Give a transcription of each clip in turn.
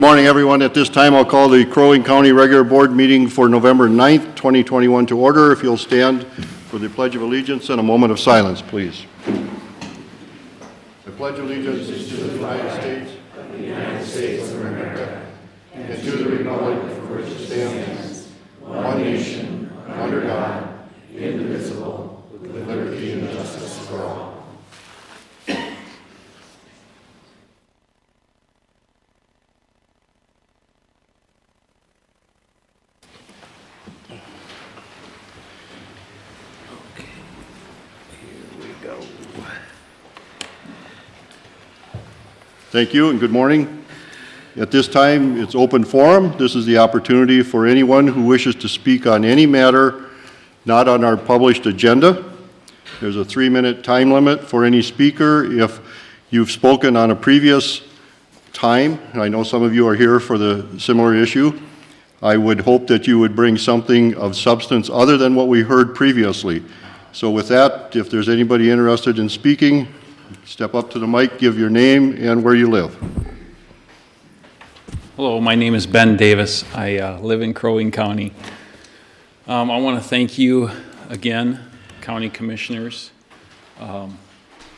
Morning, everyone. At this time, I'll call the Crow Wing County Regular Board meeting for November 9th, 2021 to order. If you'll stand for the Pledge of Allegiance and a moment of silence, please. I pledge allegiance to the United States of America, and to the republic for which it stands, one nation, under God, indivisible, with liberty and justice for all. Thank you and good morning. At this time, it's open forum. This is the opportunity for anyone who wishes to speak on any matter not on our published agenda. There's a 3-minute time limit for any speaker. If you've spoken on a previous time, I know some of you are here for the similar issue, I would hope that you would bring something of substance other than what we heard previously. So with that, if there's anybody interested in speaking, step up to the mic, give your name and where you live. Hello, my name is Ben Davis. I live in Crow Wing County. I want to thank you again, County Commissioners,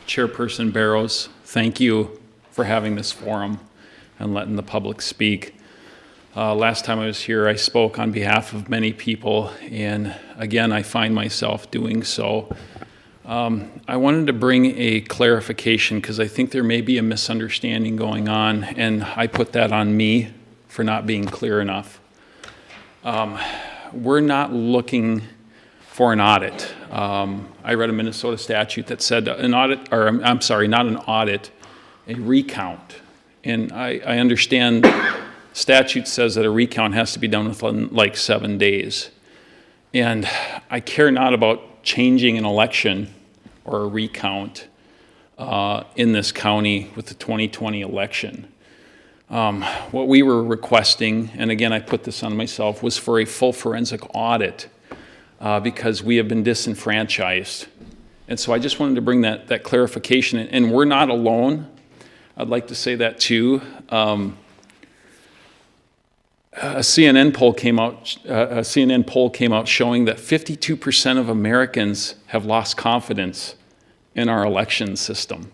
Chairperson Barrows. Thank you for having this forum and letting the public speak. Last time I was here, I spoke on behalf of many people, and again, I find myself doing so. I wanted to bring a clarification because I think there may be a misunderstanding going on, and I put that on me for not being clear enough. We're not looking for an audit. I read a Minnesota statute that said an audit, or I'm sorry, not an audit, a recount. And I understand statute says that a recount has to be done within like 7 days. And I care not about changing an election or a recount in this county with the 2020 election. What we were requesting, and again I put this on myself, was for a full forensic audit because we have been disenfranchised. And so I just wanted to bring that clarification, and we're not alone. I'd like to say that too. A CNN poll came out showing that 52% of Americans have lost confidence in our election system.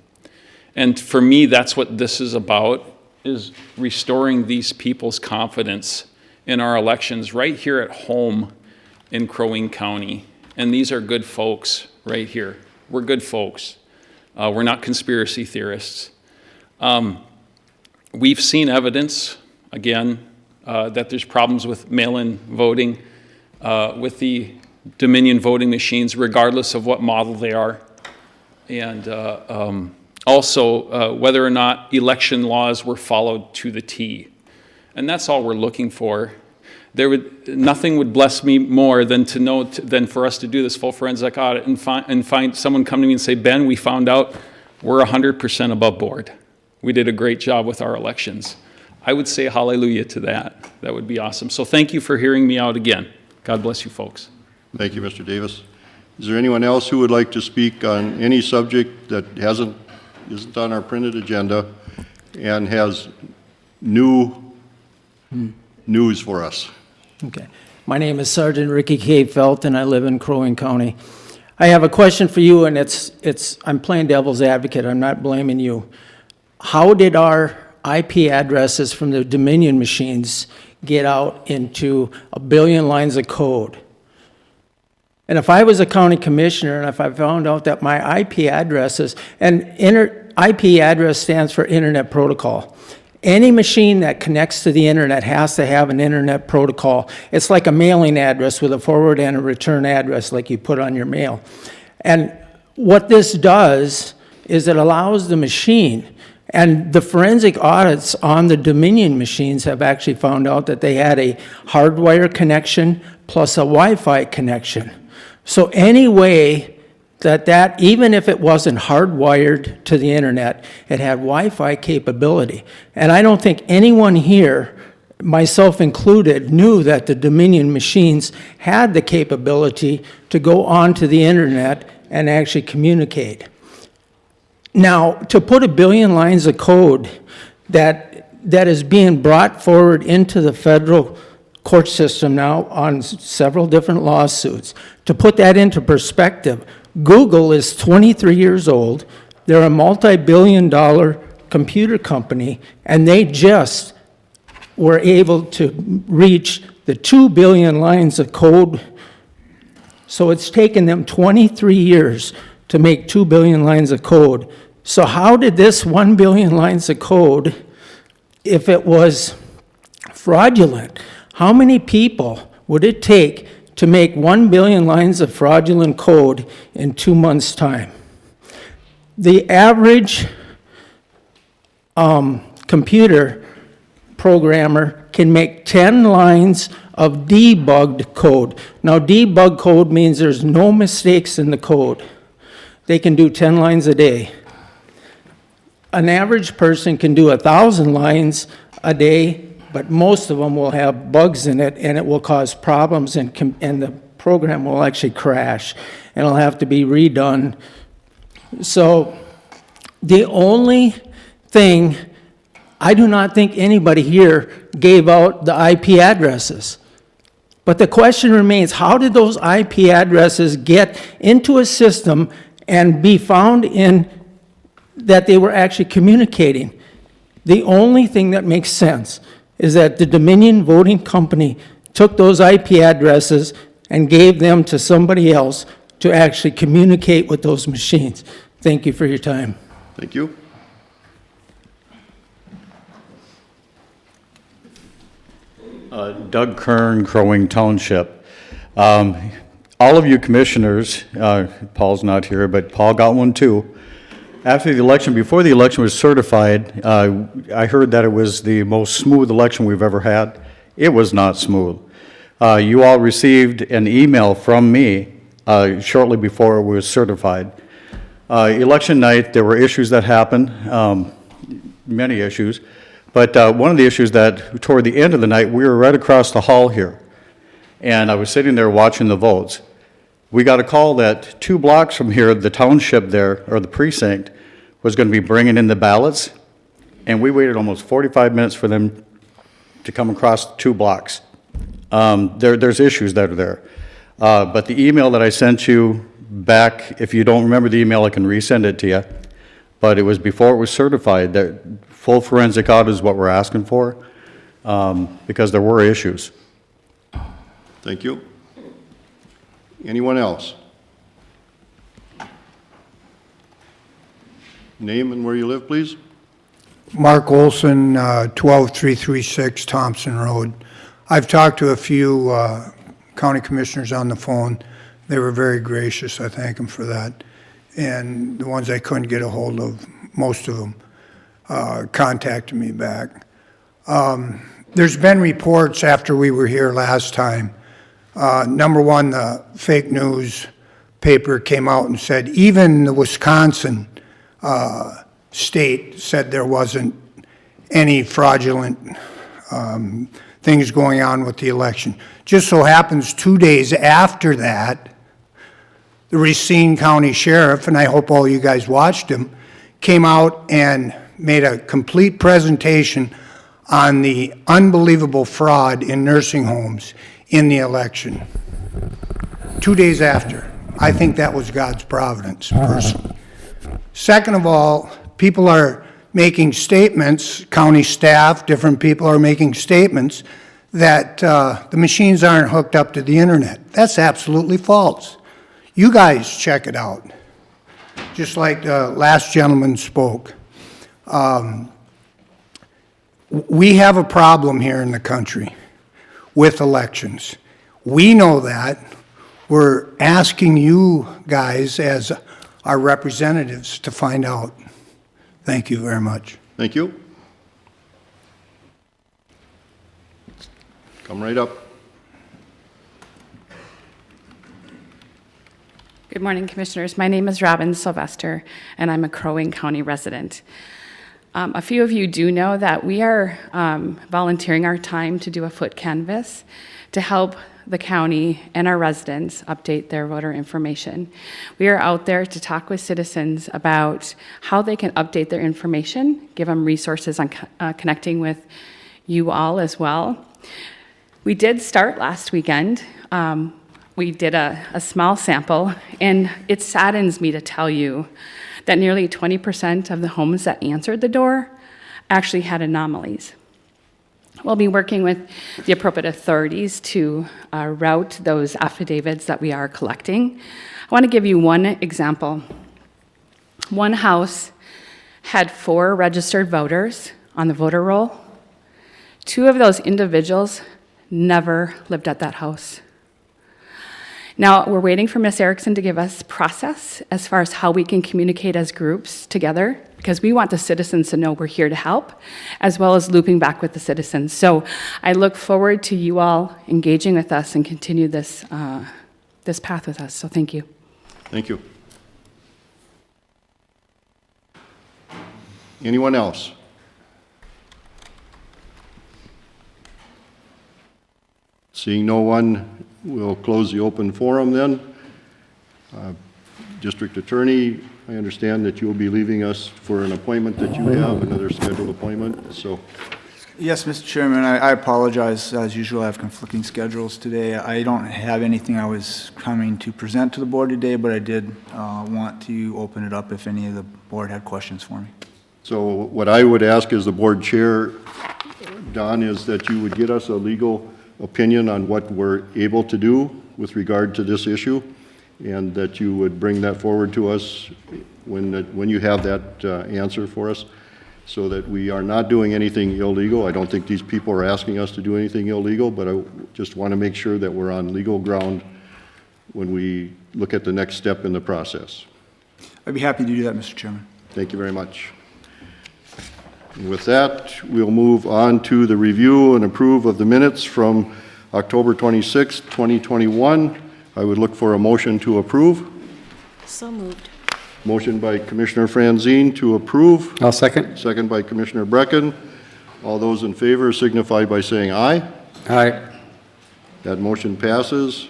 And for me, that's what this is about, is restoring these people's confidence in our elections right here at home in Crow Wing County. And these are good folks right here. We're good folks. We're not conspiracy theorists. We've seen evidence, again, that there's problems with mail-in voting, with the Dominion voting machines, regardless of what model they are, and also whether or not election laws were followed to the T. And that's all we're looking for. Nothing would bless me more than to know than for us to do this full forensic audit and find someone come to me and say, Ben, we found out we're 100% above board. We did a great job with our elections. I would say hallelujah to that. That would be awesome. So thank you for hearing me out again. God bless you folks. Thank you, Mr. Davis. Is there anyone else who would like to speak on any subject that isn't on our printed agenda and has news for us? Okay. My name is Sergeant Ricky K. Felt, and I live in Crow Wing County. I have a question for you, and I'm playing devil's advocate. I'm not blaming you. How did our IP addresses from the Dominion machines get out into 1 billion lines of code? And if I was a county commissioner and if I found out that my IP addresses, and IP address stands for Internet Protocol. Any machine that connects to the internet has to have an internet protocol. It's like a mailing address with a forward and a return address like you put on your mail. And what this does is it allows the machine, and the forensic audits on the Dominion machines have actually found out that they had a hardwire connection plus a Wi-Fi connection. So any way that even if it wasn't hardwired to the internet, it had Wi-Fi capability. And I don't think anyone here, myself included, knew that the Dominion machines had the capability to go onto the internet and actually communicate. Now, to put 1 billion lines of code that that is being brought forward into the federal court system now on several different lawsuits. To put that into perspective, Google is 23 years old. They're a multi-billion-dollar computer company, and they just were able to reach the 2 billion lines of code. So it's taken them 23 years to make 2 billion lines of code. So how did this 1 billion lines of code, if it was fraudulent, how many people would it take to make 1 billion lines of fraudulent code in 2 months' time? The average computer programmer can make 10 lines of debugged code. Now, debug code means there's no mistakes in the code. They can do 10 lines a day. An average person can do 1,000 lines a day, but most of them will have bugs in it, and it will cause problems, and the program will actually crash, and it'll have to be redone. So the only thing, I do not think anybody here gave out the IP addresses. But the question remains, how did those IP addresses get into a system and be found in that they were actually communicating? The only thing that makes sense is that the Dominion Voting Company took those IP addresses and gave them to somebody else to actually communicate with those machines. Thank you for your time. Thank you. Doug Kern, Crow Wing Township. All of you commissioners, Paul's not here, but Paul got one too. After the election, before the election was certified, I heard that it was the most smooth election we've ever had. It was not smooth. You all received an email from me shortly before it was certified. Election night, there were issues that happened, many issues. But one of the issues that, toward the end of the night, we were right across the hall here, and I was sitting there watching the votes. We got a call that 2 blocks from here, the township there, or the precinct, was going to be bringing in the ballots, and we waited almost 45 minutes for them to come across 2 blocks. There's issues that are there. But the email that I sent you back, if you don't remember the email, I can resend it to you. But it was before it was certified. That full forensic audit is what we're asking for, because there were issues. Thank you. Anyone else? Name and where you live, please. Mark Olson, 12336 Thompson Road. I've talked to a few county commissioners on the phone. They were very gracious. I thank them for that. And the ones I couldn't get a hold of, most of them, contacted me back. There's been reports after we were here last time. Number one, the fake news paper came out and said even the Wisconsin state said there wasn't any fraudulent things going on with the election. Just so happens 2 days after that, the Racine County Sheriff, and I hope all you guys watched him, came out and made a complete presentation on the unbelievable fraud in nursing homes in the election. 2 days after. I think that was God's providence, personally. Second of all, people are making statements, county staff, different people are making statements that the machines aren't hooked up to the internet. That's absolutely false. You guys check it out. Just like the last gentleman spoke. We have a problem here in the country with elections. We know that. We're asking you guys as our representatives to find out. Thank you very much. Thank you. Come right up. Good morning, Commissioners. My name is Robin Sylvester, and I'm a Crow Wing County resident. A few of you do know that we are volunteering our time to do a foot canvass to help the county and our residents update their voter information. We are out there to talk with citizens about how they can update their information, give them resources on connecting with you all as well. We did start last weekend. We did a small sample, and it saddens me to tell you that nearly 20% of the homes that answered the door actually had anomalies. We'll be working with the appropriate authorities to route those affidavits that we are collecting. I want to give you one example. One house had 4 registered voters on the voter roll. 2 of those individuals never lived at that house. Now, we're waiting for Ms. Erickson to give us process as far as how we can communicate as groups together, because we want the citizens to know we're here to help, as well as looping back with the citizens. So I look forward to you all engaging with us and continue this, this path with us. So thank you. Thank you. Anyone else? Seeing no one, we'll close the open forum then. District Attorney, I understand that you'll be leaving us for an appointment that you have, another scheduled appointment, so. Yes, Mr. Chairman, I apologize. As usual, I have conflicting schedules today. I don't have anything I was coming to present to the board today, but I did want to open it up if any of the board had questions for me. So what I would ask as the board chair, Don, is that you would get us a legal opinion on what we're able to do with regard to this issue, and that you would bring that forward to us when you have that answer for us, so that we are not doing anything illegal. I don't think these people are asking us to do anything illegal, but I just want to make sure that we're on legal ground when we look at the next step in the process. I'd be happy to do that, Mr. Chairman. Thank you very much. And with that, we'll move on to the review and approve of the minutes from October 26, 2021. I would look for a motion to approve. So moved. Motion by Commissioner Franzine to approve. I'll second. Second by Commissioner Brecken. All those in favor signify by saying aye. Aye. That motion passes.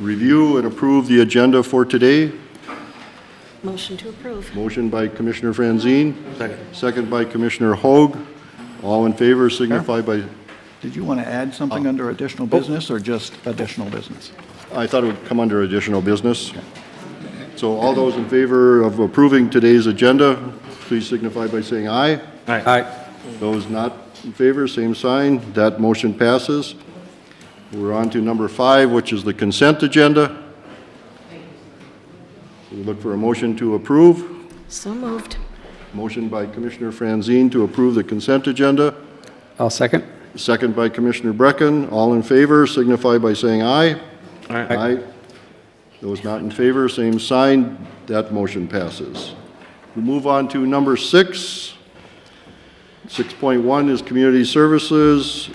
Review and approve the agenda for today. Motion to approve. Motion by Commissioner Franzine. Second. Second by Commissioner Hoag. All in favor signify by, Did you want to add something under additional business or just additional business? I thought it would come under additional business. So all those in favor of approving today's agenda, please signify by saying aye. Aye. Those not in favor, same sign. That motion passes. We're on to number 5, which is the consent agenda. We look for a motion to approve. So moved. Motion by Commissioner Franzine to approve the consent agenda. I'll second. Second by Commissioner Brecken. All in favor signify by saying aye. Aye. Those not in favor, same sign. That motion passes. We move on to number 6. 6.1 is Community Services,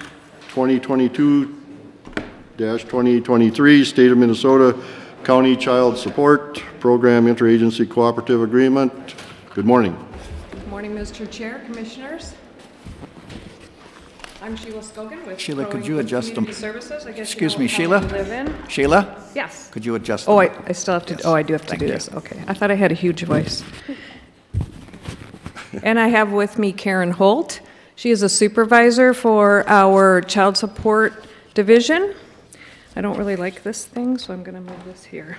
2022-2023, State of Minnesota County Child Support Program Interagency Cooperative Agreement. Good morning. Good morning, Mr. Chair, Commissioners. I'm Sheila Skogan with Sheila, could you Growing adjust them? Community Services. I guess Excuse you know me, what Sheila? town we live in. Sheila, Yes. could you adjust? Oh, them? I still have to, Yes. oh, I do have to Thank do you. this. Okay. I thought I had a huge voice. And I have with me Karen Holt. She is a supervisor for our Child Support Division. I don't really like this thing, so I'm going to move this here.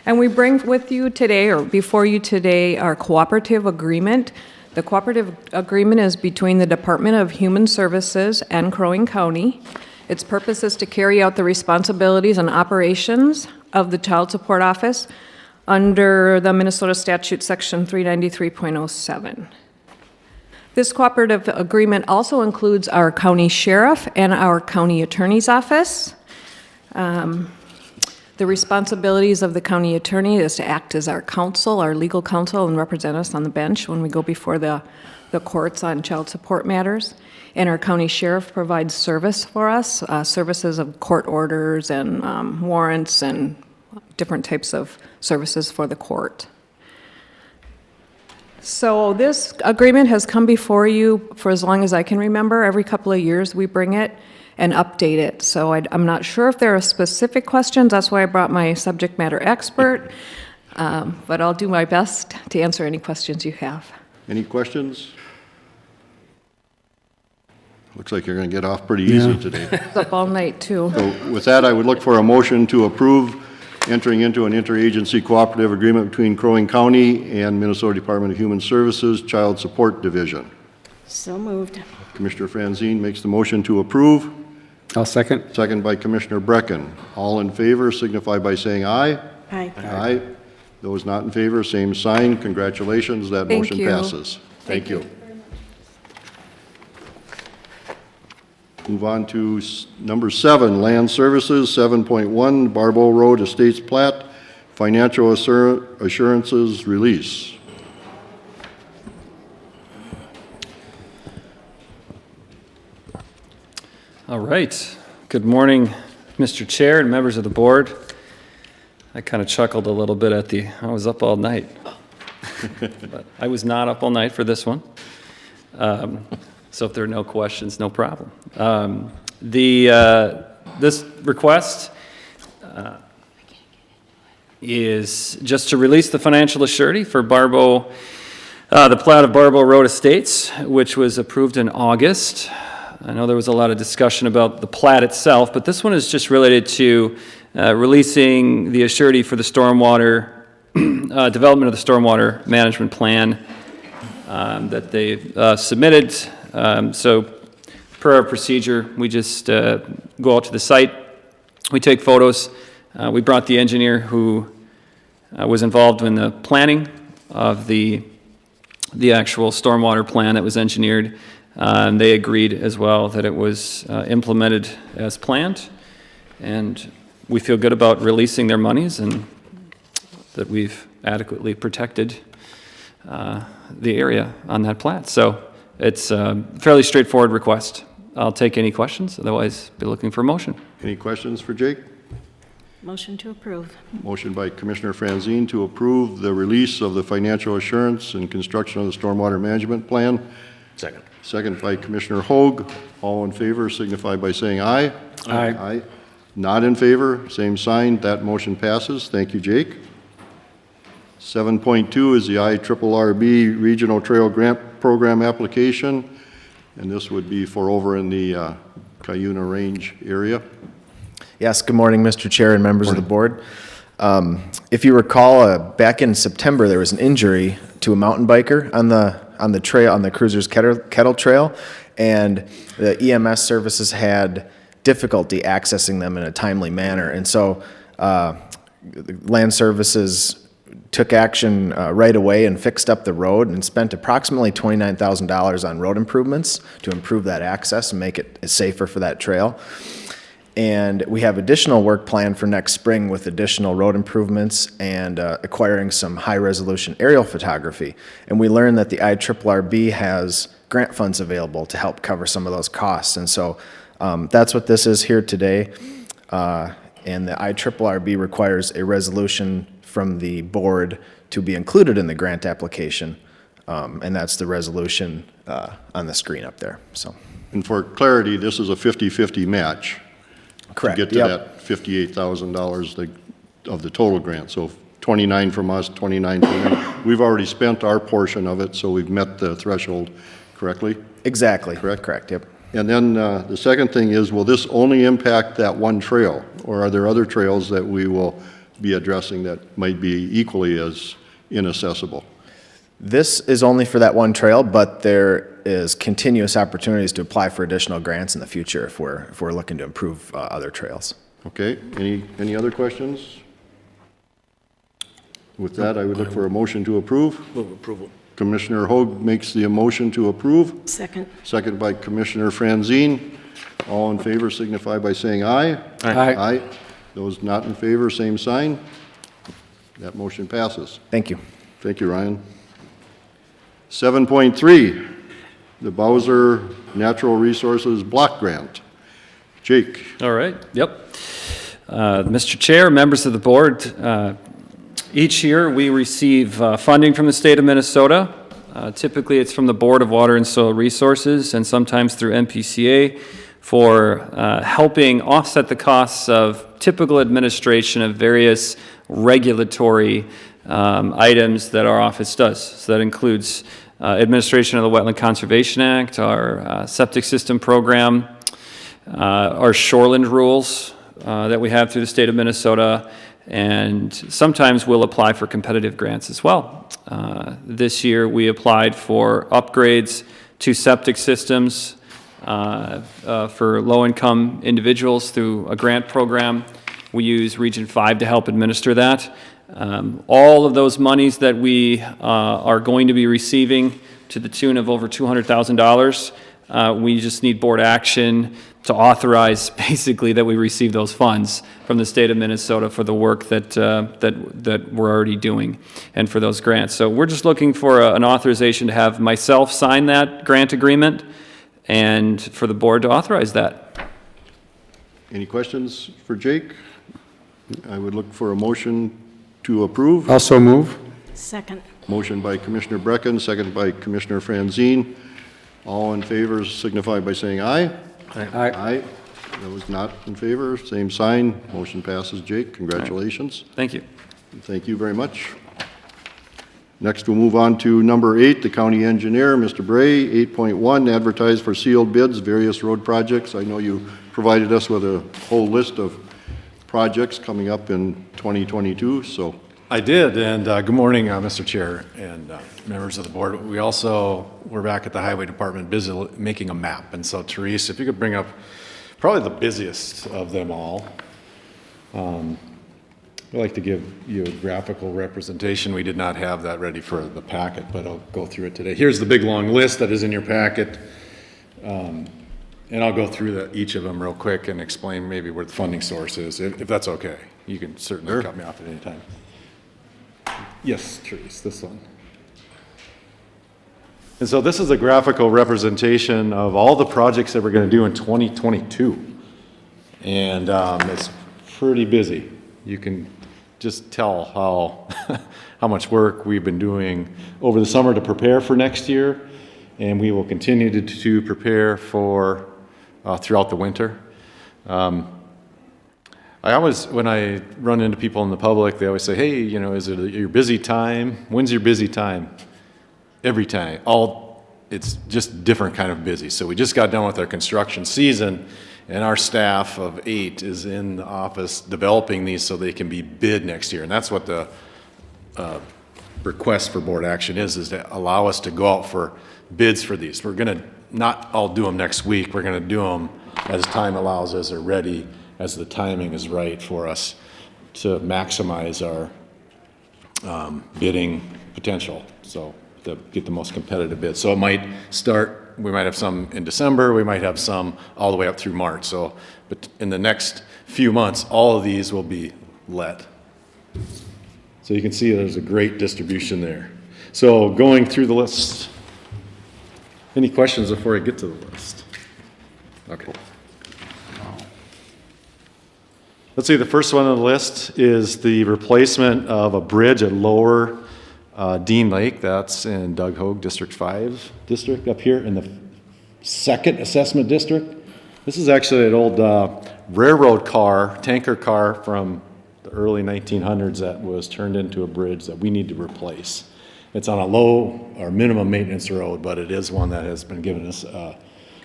And we bring with you today, or before you today, our cooperative agreement. The cooperative agreement is between the Department of Human Services and Crow Wing County. Its purpose is to carry out the responsibilities and operations of the Child Support Office under the Minnesota Statute Section 393.07. This cooperative agreement also includes our county sheriff and our county attorney's office. The responsibilities of the county attorney is to act as our counsel, our legal counsel, and represent us on the bench when we go before the courts on child support matters. And our county sheriff provides service for us, services of court orders and warrants and different types of services for the court. So this agreement has come before you for as long as I can remember. Every couple of years, we bring it and update it. So I'm not sure if there are specific questions. That's why I brought my subject matter expert. But I'll do my best to answer any questions you have. Any questions? Looks like you're going to get off pretty easy today. It's up all night, too. So with that, I would look for a motion to approve entering into an interagency cooperative agreement between Crow Wing County and Minnesota Department of Human Services Child Support Division. So moved. Commissioner Franzine makes the motion to approve. I'll second. Second by Commissioner Brecken. All in favor signify by saying aye. Aye. Aye. Those not in favor, same sign. Congratulations, that Thank motion you. passes. Thank you. Move on to number 7, Land Services, 7.1, Barbell Road Estates Plat, Financial Assurances Release. All right. Good morning, Mr. Chair and members of the board. I kind of chuckled a little bit at I was up all night. But I was not up all night for this one. So if there are no questions, no problem. This request is just to release the financial assurity for the plat of Barbell Road Estates, which was approved in August. I know there was a lot of discussion about the plat itself, but this one is just related to releasing the assurity for the stormwater, development of the stormwater management plan that they submitted. So per our procedure, we just go out to the site, we take photos. We brought the engineer who was involved in the planning of the actual stormwater plan that was engineered. And they agreed as well that it was implemented as planned. And we feel good about releasing their monies and that we've adequately protected the area on that plat. So it's a fairly straightforward request. I'll take any questions, otherwise be looking for a motion. Any questions for Jake? Motion to approve. Motion by Commissioner Franzine to approve the release of the financial assurance and construction of the stormwater management plan. Second. Second by Commissioner Hoag. All in favor signify by saying aye. Aye. Aye. Not in favor, same sign. That motion passes. Thank you, Jake. 7.2 is the IRRB Regional Trail Grant Program application, and this would be for over in the Cuyuna Range area. Yes, good morning, Mr. Chair and members of the board. If you recall, back in September, there was an injury to a mountain biker on the trail, on the Cruiser's Kettle Trail, and the EMS services had difficulty accessing them in a timely manner. And so Land Services took action right away and fixed up the road and spent approximately $29,000 on road improvements to improve that access and make it safer for that trail. And we have additional work planned for next spring with additional road improvements and acquiring some high-resolution aerial photography. And we learned that the IRRB has grant funds available to help cover some of those costs. And so that's what this is here today. And the IRRB requires a resolution from the board to be included in the grant application. And that's the resolution on the screen up there. So. And for clarity, this is a 50-50 match. Correct. To get to that $58,000 of the total grant. So 29 from us, 29 from them. We've already spent our portion of it, so we've met the threshold correctly? Exactly. Correct? Correct, yep. And then the second thing is, will this only impact that one trail? Or are there other trails that we will be addressing that might be equally as inaccessible? This is only for that one trail, but there is continuous opportunities to apply for additional grants in the future if we're looking to improve other trails. Okay, any other questions? With that, I would look for a motion to approve. Move approval. Commissioner Hoag makes the motion to approve. Second. Second by Commissioner Franzine. All in favor signify by saying aye. Aye. Aye. Those not in favor, same sign. That motion passes. Thank you. Thank you, Ryan. 7.3, the Bowser Natural Resources Block Grant. Jake. All right, yep. Mr. Chair, members of the board, each year we receive funding from the state of Minnesota Typically, it's from the Board of Water and Soil Resources and sometimes through MPCA for helping offset the costs of typical administration of various regulatory items that our office does. So that includes administration of the Wetland Conservation Act, our septic system program, our shoreland rules that we have through the state of Minnesota, and sometimes we'll apply for competitive grants as well. This year we applied for upgrades to septic systems for low-income individuals through a grant program. We use Region 5 to help administer that. All of those monies that we are going to be receiving to the tune of over $200,000, we just need board action to authorize basically that we receive those funds from the state of Minnesota for the work that we're already doing and for those grants. So we're just looking for an authorization to have myself sign that grant agreement and for the board to authorize that. Any questions for Jake? I would look for a motion to approve. Also move. Second. Motion by Commissioner Brecken, second by Commissioner Franzine. All in favor signify by saying aye. Aye. Aye. Those not in favor, same sign. Motion passes. Jake, congratulations. Thank you. Thank you very much. Next, we'll move on to number 8, the county engineer, Mr. Bray. 8.1, advertise for sealed bids, various road projects. I know you provided us with a whole list of projects coming up in 2022, so. I did, and good morning, Mr. Chair and members of the board. We're back at the Highway Department busy making a map, and so Therese, if you could bring up probably the busiest of them all. I'd like to give you a graphical representation. We did not have that ready for the packet, but I'll go through it today. Here's the big long list that is in your packet, and I'll go through each of them real quick and explain maybe where the funding source is, if that's okay. You can certainly cut me off at any time. Yes, Therese, this one. And so this is a graphical representation of all the projects that we're going to do in 2022. And it's pretty busy. You can just tell how much work we've been doing over the summer to prepare for next year. And we will continue to prepare for throughout the winter. I always, when I run into people in the public, they always say, hey, you know, is it your busy time? When's your busy time? Every time. It's just different kind of busy. So we just got done with our construction season, and our staff of 8 is in the office developing these so they can be bid next year. And that's what the request for board action is to allow us to go out for bids for these. We're going to not all do them next week. We're going to do them as time allows us or ready as the timing is right for us to maximize our bidding potential, so to get the most competitive bid. So it might start, we might have some in December, we might have some all the way up through March. So, but in the next few months, all of these will be let. So you can see there's a great distribution there. So going through the list, any questions before I get to the list? Okay. Let's see, the first one on the list is the replacement of a bridge at Lower Dean Lake. That's in Doug Hogue District 5 district up here in the 2nd assessment district. This is actually an old railroad car, tanker car from the early 1900s that was turned into a bridge that we need to replace. It's on a low or minimum maintenance road, but it is one that has been giving us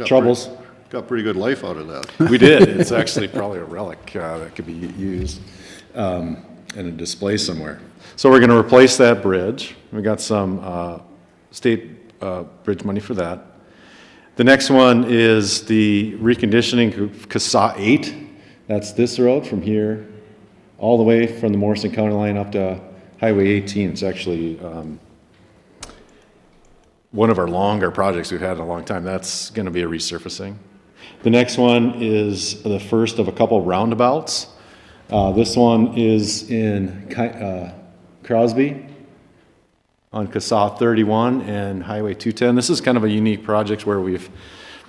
troubles. Got pretty good life out of that. We did. It's actually probably a relic that could be used in a display somewhere. So we're going to replace that bridge. We got some state bridge money for that. The next one is the reconditioning Casa 8. That's this road from here all the way from the Morrison County line up to Highway 18. It's actually one of our longer projects we've had in a long time. That's going to be a resurfacing. The next one is the first of a couple roundabouts. This one is in Crosby on Casa 31 and Highway 210. This is kind of a unique project where we've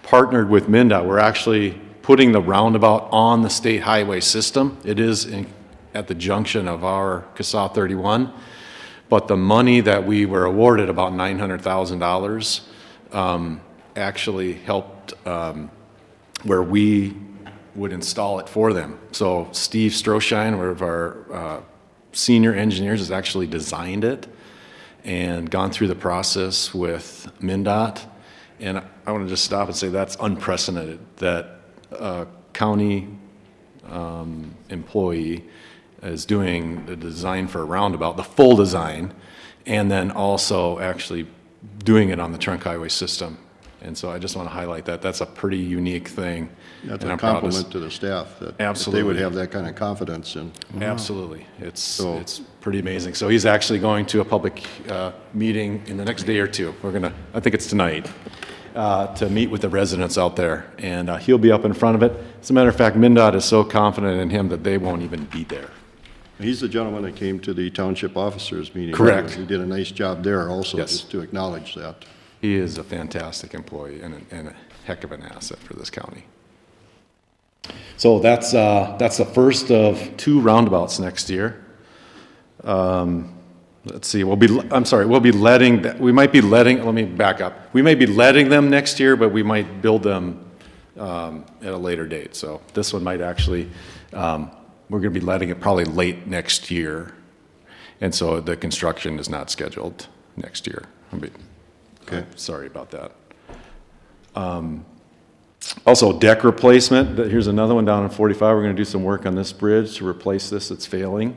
partnered with MnDOT. We're actually putting the roundabout on the state highway system. It is at the junction of our Casa 31, But the money that we were awarded, about $900,000, actually helped where we would install it for them. So Steve Stroshine, one of our senior engineers, has actually designed it and gone through the process with MnDOT. And I want to just stop and say that's unprecedented, that a county employee is doing the design for a roundabout, the full design, and then also actually doing it on the trunk highway system. And so I just want to highlight that. That's a pretty unique thing. That's and a I'm proud compliment to the staff, that Absolutely. they would have that kind of confidence in. Absolutely. It's pretty amazing. So he's actually going to a public meeting in the next day or two. I think it's tonight, to meet with the residents out there. And he'll be up in front of it. As a matter of fact, MnDOT is so confident in him that they won't even be there. He's the gentleman that came to the township officers meeting. Correct. He did a nice job there also, Yes. just to acknowledge that. He is a fantastic employee and a heck of an asset for this county. So that's the first of 2 roundabouts next year. Let's see, we might be letting, let me back up. We may be letting them next year, but we might build them at a later date. So this one might actually, we're going to be letting it probably late next year. And so the construction is not scheduled next year. Okay. Sorry about that. Also, deck replacement. Here's another one down on 45. We're going to do some work on this bridge to replace this. It's failing.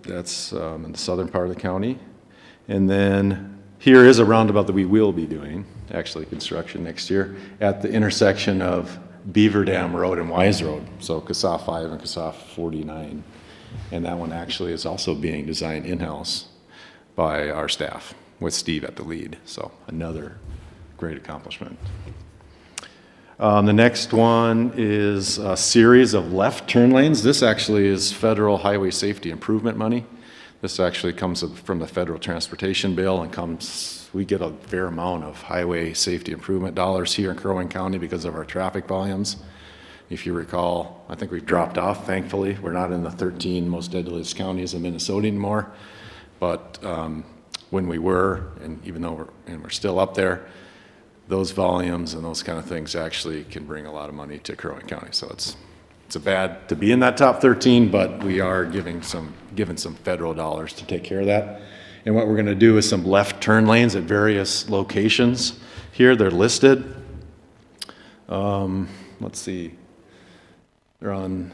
That's in the southern part of the county. And then here is a roundabout that we will be doing, actually construction next year, at the intersection of Beaver Dam Road and Wise Road. So Casa 5 and Casa 49. And that one actually is also being designed in-house by our staff, with Steve at the lead. So another great accomplishment. The next one is a series of left turn lanes. This actually is federal highway safety improvement money. This actually comes from the federal transportation bill and we get a fair amount of highway safety improvement dollars here in Crow Wing County because of our traffic volumes. If you recall, I think we've dropped off, thankfully. We're not in the 13 most deadliest counties in Minnesota anymore. But when we were, and even though we're still up there, those volumes and those kind of things actually can bring a lot of money to Crow Wing County. So it's a bad to be in that top 13, but we are given some federal dollars to take care of that. And what we're going to do is some left turn lanes at various locations here. They're listed. Let's see. They're on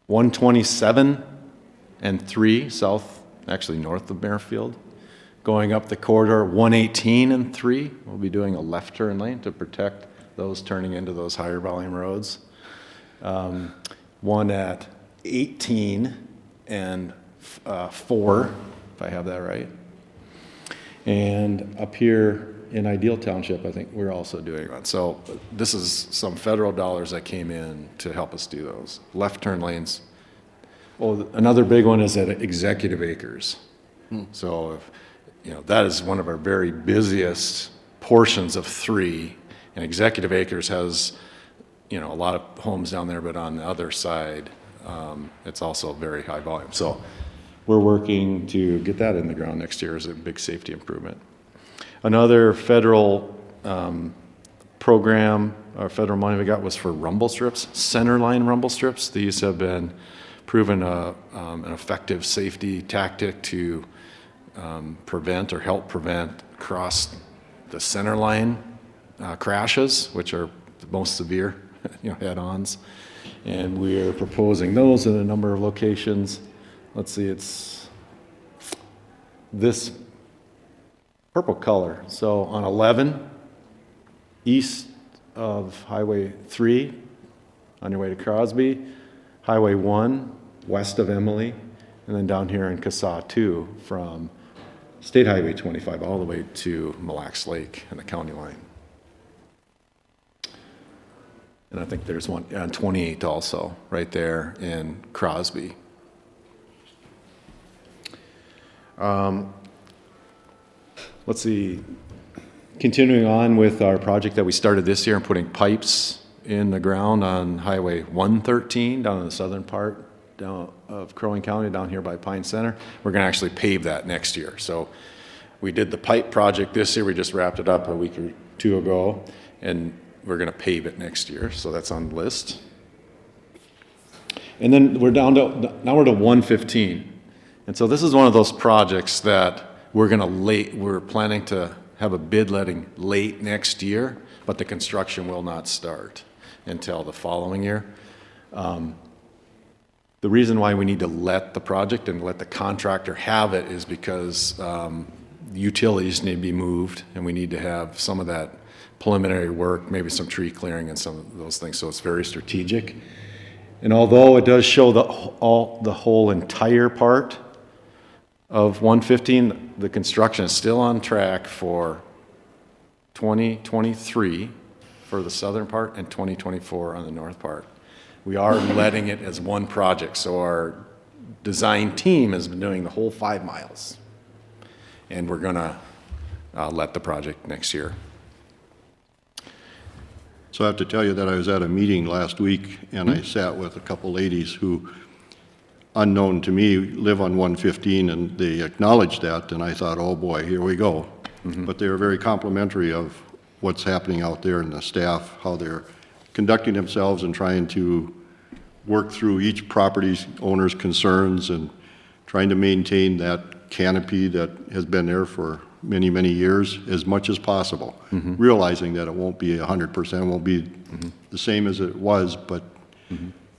127 and 3 south, actually north of Merrifield. Going up the corridor, 118 and 3, we'll be doing a left turn lane to protect those turning into those higher volume roads. One at 18 and 4, if I have that right. And up here in Ideal Township, I think we're also doing one. So this is some federal dollars that came in to help us do those. Left turn lanes. Oh, another big one is at Executive Acres. So that is one of our very busiest portions of 3. And Executive Acres has, a lot of homes down there, but on the other side, it's also very high volume. So we're working to get that in the ground next year as a big safety improvement. Another federal program, or federal money we got was for rumble strips, centerline rumble strips. These have been proven an effective safety tactic to prevent or help prevent across the center line crashes, which are the most severe, head-ons. And we are proposing those in a number of locations. Let's see, it's this purple color. So on 11, east of Highway 3, on your way to Crosby, Highway 1, west of Emily, and then down here in Casa 2 from State Highway 25 all the way to Mille Lacs Lake and the county line. And I think there's one on 28 also, right there in Crosby. Let's see, continuing on with our project that we started this year and putting pipes in the ground on Highway 113 down in the southern part down of Crow Wing County down here by Pine Center. We're going to actually pave that next year. So we did the pipe project this year. We just wrapped it up a week or two ago, and we're going to pave it next year. So that's on the list. And then we're down to, now we're to 115. And so this is one of those projects that we're planning to have a bid letting late next year, but the construction will not start until the following year. The reason why we need to let the project and let the contractor have it is because utilities need to be moved, and we need to have some of that preliminary work, maybe some tree clearing and some of those things, so it's very strategic. And although it does show the whole entire part of 115, the construction is still on track for 2023 for the southern part and 2024 on the north part. We are letting it as one project, so our design team has been doing the whole 5 miles. And we're gonna let the project next year. So I have to tell you that I was at a meeting last week, and I sat with a couple ladies who, unknown to me, live on 115, and they acknowledged that, and I thought, oh boy, here we go. But they were very complimentary of what's happening out there and the staff, how they're conducting themselves and trying to work through each property owner's concerns and trying to maintain that canopy that has been there for many, many years as much as possible, realizing that it won't be 100%, won't be the same as it was, but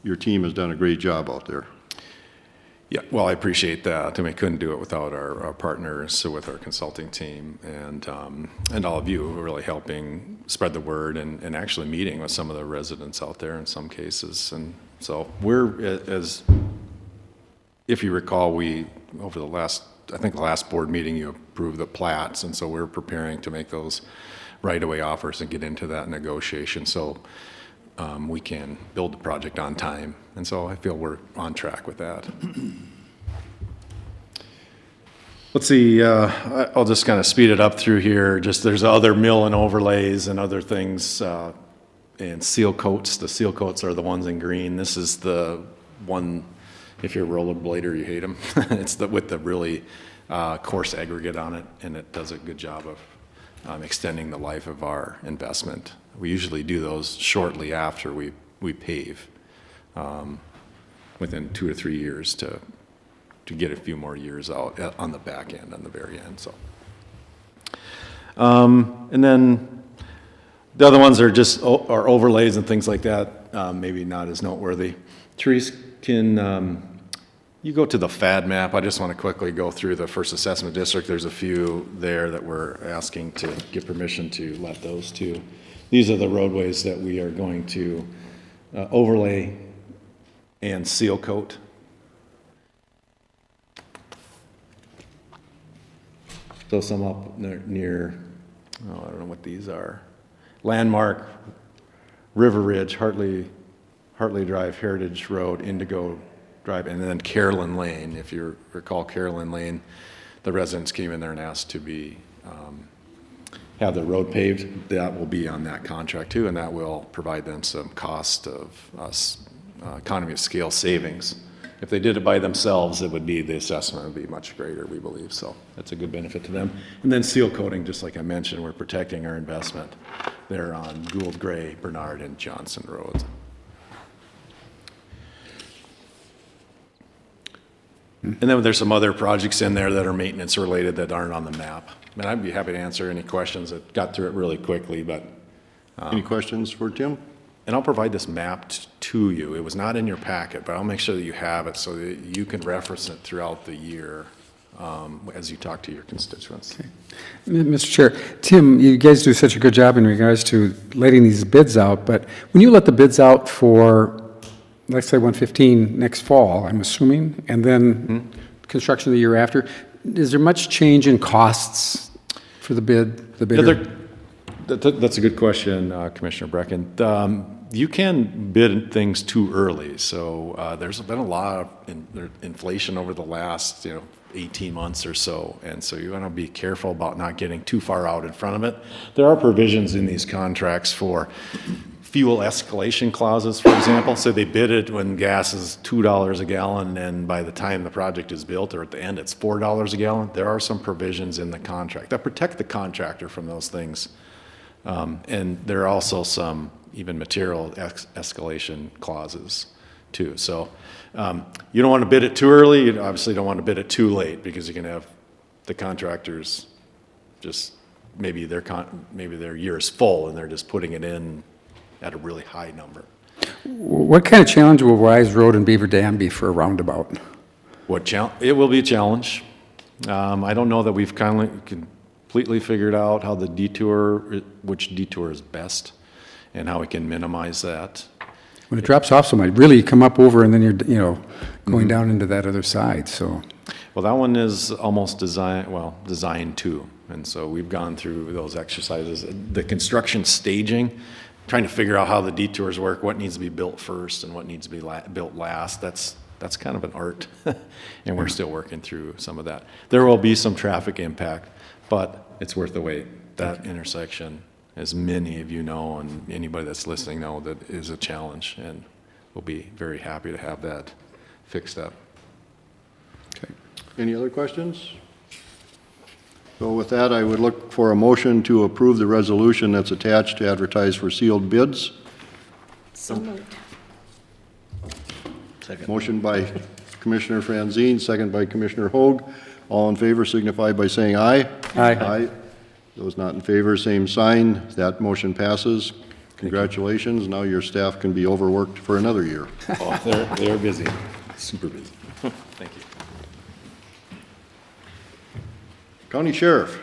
your team has done a great job out there. Yeah, well, I appreciate that. I mean, couldn't do it without our partners, so with our consulting team and all of you who are really helping spread the word and actually meeting with some of the residents out there in some cases. And so we're, if you recall, we, over the last, I think the last board meeting, you approved the Plats, and so we're preparing to make those right-of-way offers and get into that negotiation. So we can build the project on time. And so I feel we're on track with that. Let's see, I'll just kind of speed it up through here. Just there's other mill and overlays and other things and seal coats. The seal coats are the ones in green. This is the one, if you're a rollerblader, you hate them. It's with the really coarse aggregate on it, and it does a good job of extending the life of our investment. We usually do those shortly after we pave, within 2 or 3 years to get a few more years out on the back end, on the very end. So, and then the other ones are just are overlays and things like that. Maybe not as noteworthy. Therese, can you go to the FAD map? I just want to quickly go through the first assessment district. There's a few there that we're asking to get permission to let those to. These are the roadways that we are going to overlay and seal coat. So some up near, oh, I don't know what these are. Landmark, River Ridge, Hartley Drive, Heritage Road, Indigo Drive, and then Carolyn Lane. If you recall Carolyn Lane, the residents came in there and asked to be have the road paved. That will be on that contract too, and that will provide them some cost of economy of scale savings. If they did it by themselves, it would be, the assessment would be much greater, we believe. So that's a good benefit to them. And then seal coating, just like I mentioned, we're protecting our investment there on Gould, Gray, Bernard, and Johnson roads. And then there's some other projects in there that are maintenance related that aren't on the map. And I'd be happy to answer any questions. That got through it really quickly, but. Any questions for Tim? And I'll provide this map to you. It was not in your packet, but I'll make sure that you have it so that you can reference it throughout the year as you talk to your constituents. Okay. Mr. Chair, Tim, you guys do such a good job in regards to letting these bids out, but when you let the bids out for, let's say 115 next fall, I'm assuming, and then construction the year after, is there much change in costs for the bidder? That's a good question, Commissioner Brecken. You can bid things too early, so there's been a lot of inflation over the last 18 months or so, and so you want to be careful about not getting too far out in front of it. There are provisions in these contracts for fuel escalation clauses, for example. So they bid it when gas is $2 a gallon, and by the time the project is built or at the end, it's $4 a gallon. There are some provisions in the contract that protect the contractor from those things. And there are also some even material escalation clauses too. So you don't want to bid it too early. You obviously don't want to bid it too late, because you can have the contractors just maybe their year is full and they're just putting it in at a really high number. What kind of challenge will Wise Road and Beaver Dam be for a roundabout? It will be a challenge. I don't know that we've completely figured out how which detour is best and how we can minimize that. When it drops off somewhere, really you come up over and then you're, going down into that other side, so. Well, that one is almost designed to. And so we've gone through those exercises. The construction staging, trying to figure out how the detours work, what needs to be built first and what needs to be built last. That's kind of an art, and we're still working through some of that. There will be some traffic impact, but it's worth the wait. That intersection, as many of you know, and anybody that's listening know, that is a challenge, and we'll be very happy to have that fixed up. Okay. Any other questions? So with that, I would look for a motion to approve the resolution that's attached to advertise for sealed bids. So moved. Second. Motion by Commissioner Franzine, second by Commissioner Hoag. All in favor signify by saying aye. Aye. Aye. Those not in favor, same sign. That motion passes. Congratulations. Now your staff can be overworked for another year. Oh, they're busy, super busy. Thank you. County Sheriff.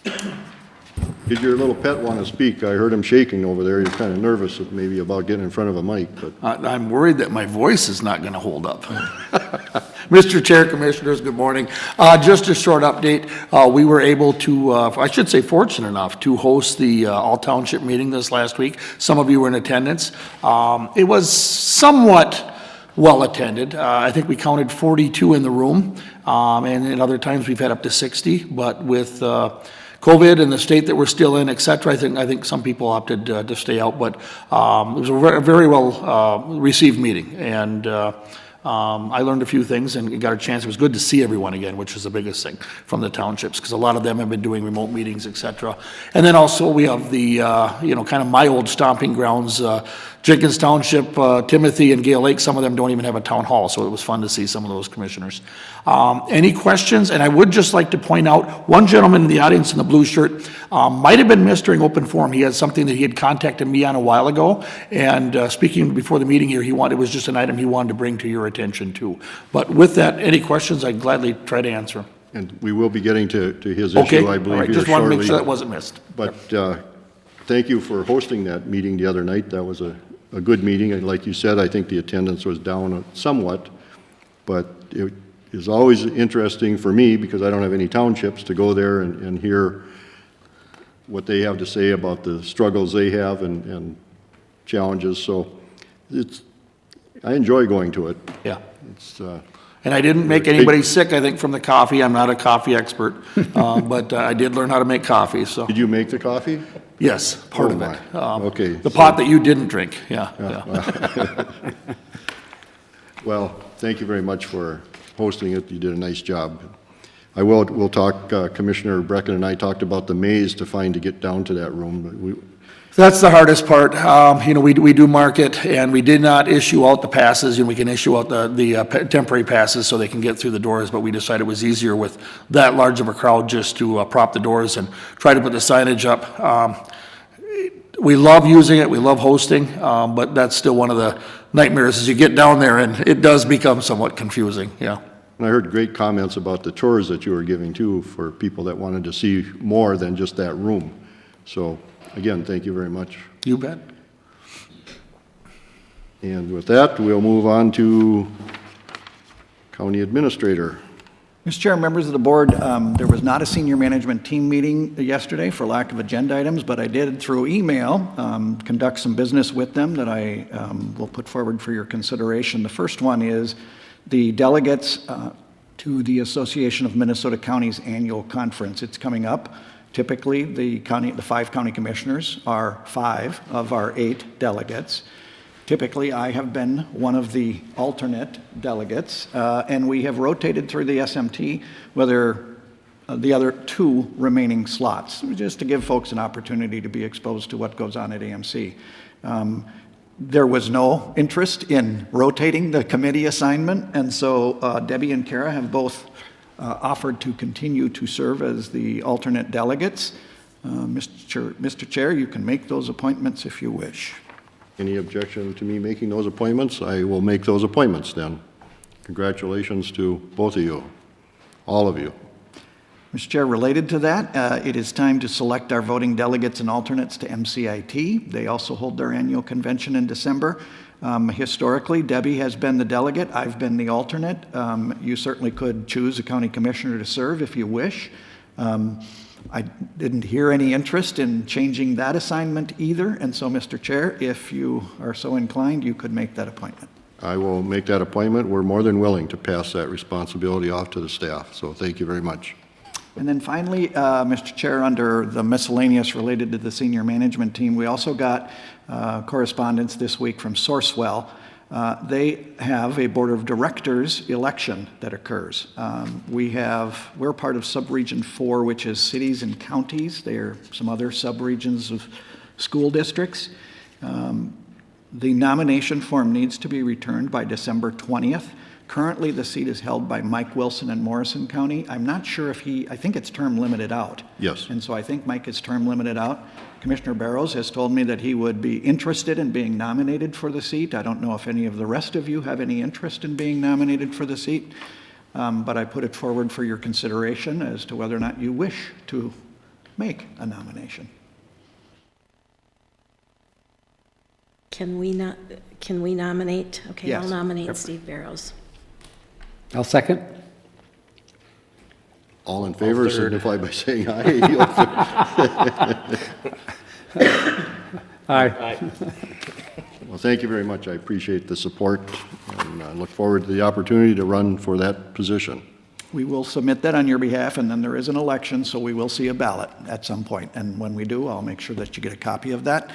Did your little pet want to speak? I heard him shaking over there. He's kind of nervous maybe about getting in front of a mic, but. I'm worried that my voice is not going to hold up. Mr. Chair, Commissioners, good morning. Just a short update. We were able to, I should say fortunate enough, to host the all-township meeting this last week. Some of you were in attendance. It was somewhat well-attended. I think we counted 42 in the room, and in other times we've had up to 60, but with COVID and the state that we're still in, et cetera, I think some people opted to stay out, but it was a very well received meeting, and I learned a few things and got a chance. It was good to see everyone again, which is the biggest thing from the townships, because a lot of them have been doing remote meetings, et cetera. And then also we have the, kind of my old stomping grounds, Jenkins Township, Timothy and Gale Lake. Some of them don't even have a town hall, so it was fun to see some of those commissioners. Any questions? And I would just like to point out, one gentleman in the audience in the blue shirt might have been missed during open forum. He had something that he had contacted me on a while ago, and speaking before the meeting here, it was just an item he wanted to bring to your attention too. But with that, any questions, I'd gladly try to answer. And we will be getting to his issue, Okay, I all believe, right, here just want to make shortly. sure that wasn't missed. But thank you for hosting that meeting the other night. That was a good meeting, and like you said, I think the attendance was down somewhat, but it is always interesting for me, because I don't have any townships, to go there and hear what they have to say about the struggles they have and challenges. So I enjoy going to it. Yeah. And I didn't make anybody sick, I think, from the coffee. I'm not a coffee expert, but I did learn how to make coffee, so. Did you make the coffee? Yes, part of my. it. Okay. The pot that you didn't drink, yeah. Well, thank you very much for hosting it. You did a nice job. We'll talk, Commissioner Brecken and I talked about the maze to get down to that room. That's the hardest part. We do market, and we did not issue out the passes, and we can issue out the temporary passes so they can get through the doors, but we decided it was easier with that large of a crowd just to prop the doors and try to put the signage up. We love using it, we love hosting, but that's still one of the nightmares as you get down there, and it does become somewhat confusing, yeah. And I heard great comments about the tours that you were giving too, for people that wanted to see more than just that room. So again, thank you very much. You bet. And with that, we'll move on to County Administrator. Mr. Chair, members of the board, there was not a senior management team meeting yesterday for lack of agenda items, but I did, through email, conduct some business with them that I will put forward for your consideration. The first one is the delegates to the Association of Minnesota Counties annual conference. It's coming up Typically, the 5 county commissioners are 5 of our 8 delegates. Typically, I have been one of the alternate delegates, and we have rotated through the SMT, whether the other 2 remaining slots, just to give folks an opportunity to be exposed to what goes on at AMC. There was no interest in rotating the committee assignment, and so Debbie and Kara have both offered to continue to serve as the alternate delegates. Mr. Chair, you can make those appointments if you wish. Any objection to me making those appointments? I will make those appointments then. Congratulations to both of you, all of you. Mr. Chair, related to that, it is time to select our voting delegates and alternates to MCIT. They also hold their annual convention in December. Historically, Debbie has been the delegate. I've been the alternate. You certainly could choose a county commissioner to serve if you wish. I didn't hear any interest in changing that assignment either, and so, Mr. Chair, if you are so inclined, you could make that appointment. I will make that appointment. We're more than willing to pass that responsibility off to the staff, so thank you very much. And then finally, Mr. Chair, under the miscellaneous related to the senior management team, we also got correspondence this week from Sourcewell. They have a board of directors election that occurs. We're part of subregion 4, which is cities and counties. There are some other subregions of school districts. The nomination form needs to be returned by December 20th. Currently, the seat is held by Mike Wilson in Morrison County. I'm not sure if I think it's term limited out. Yes. And so I think Mike is term limited out. Commissioner Barrows has told me that he would be interested in being nominated for the seat. I don't know if any of the rest of you have any interest in being nominated for the seat, but I put it forward for your consideration as to whether or not you wish to make a nomination. Can we nominate? Okay, Yes. I'll nominate Steve Barrows. I'll second. All in favor signify by saying aye. Aye. Well, thank you very much. I appreciate the support, and I look forward to the opportunity to run for that position. We will submit that on your behalf, and then there is an election, so we will see a ballot at some point. And when we do, I'll make sure that you get a copy of that.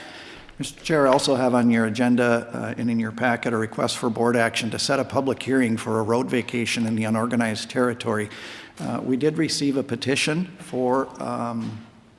Mr. Chair, I also have on your agenda and in your packet a request for board action to set a public hearing for a road vacation in the unorganized territory. We did receive a petition for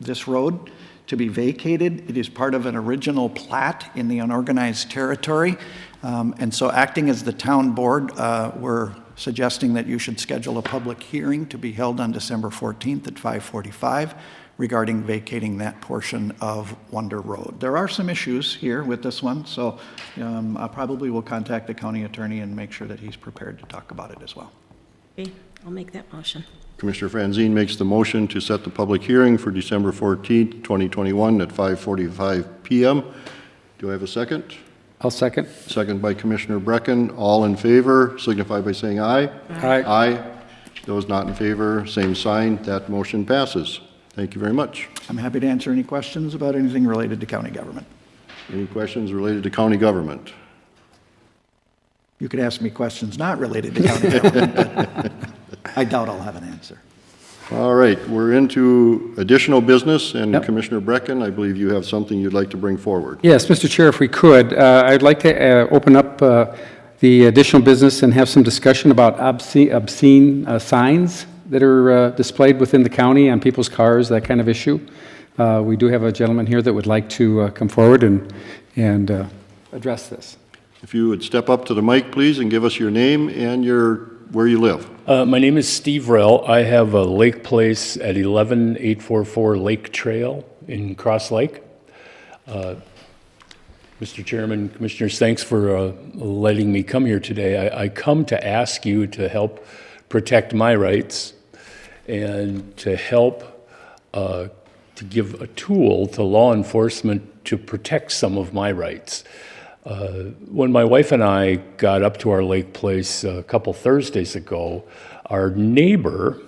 this road to be vacated. It is part of an original plat in the unorganized territory. And so acting as the town board, we're suggesting that you should schedule a public hearing to be held on December 14th at 5:45 regarding vacating that portion of Wonder Road. There are some issues here with this one, so I probably will contact the county attorney and make sure that he's prepared to talk about it as well. Okay, I'll make that motion. Commissioner Franzine makes the motion to set the public hearing for December 14th, 2021 at 5:45 p.m. Do I have a second? I'll second. Second by Commissioner Brecken. All in favor signify by saying aye. Aye. Aye. Those not in favor, same sign. That motion passes. Thank you very much. I'm happy to answer any questions about anything related to county government. Any questions related to county government? You could ask me questions not related to county government, but I doubt I'll have an answer. All right, we're into additional business, and Yep. Commissioner Brecken, I believe you have something you'd like to bring forward. Yes, Mr. Chair, if we could, I'd like to open up the additional business and have some discussion about obscene signs that are displayed within the county on people's cars, that kind of issue. We do have a gentleman here that would like to come forward and address this. If you would step up to the mic, please, and give us your name and where you live. My name is Steve Rell. I have a lake place at 11844 Lake Trail in Cross Lake. Mr. Chairman, Commissioners, thanks for letting me come here today. I come to ask you to help protect my rights and to help to give a tool to law enforcement to protect some of my rights. When my wife and I got up to our lake place a couple Thursdays ago, our neighbor,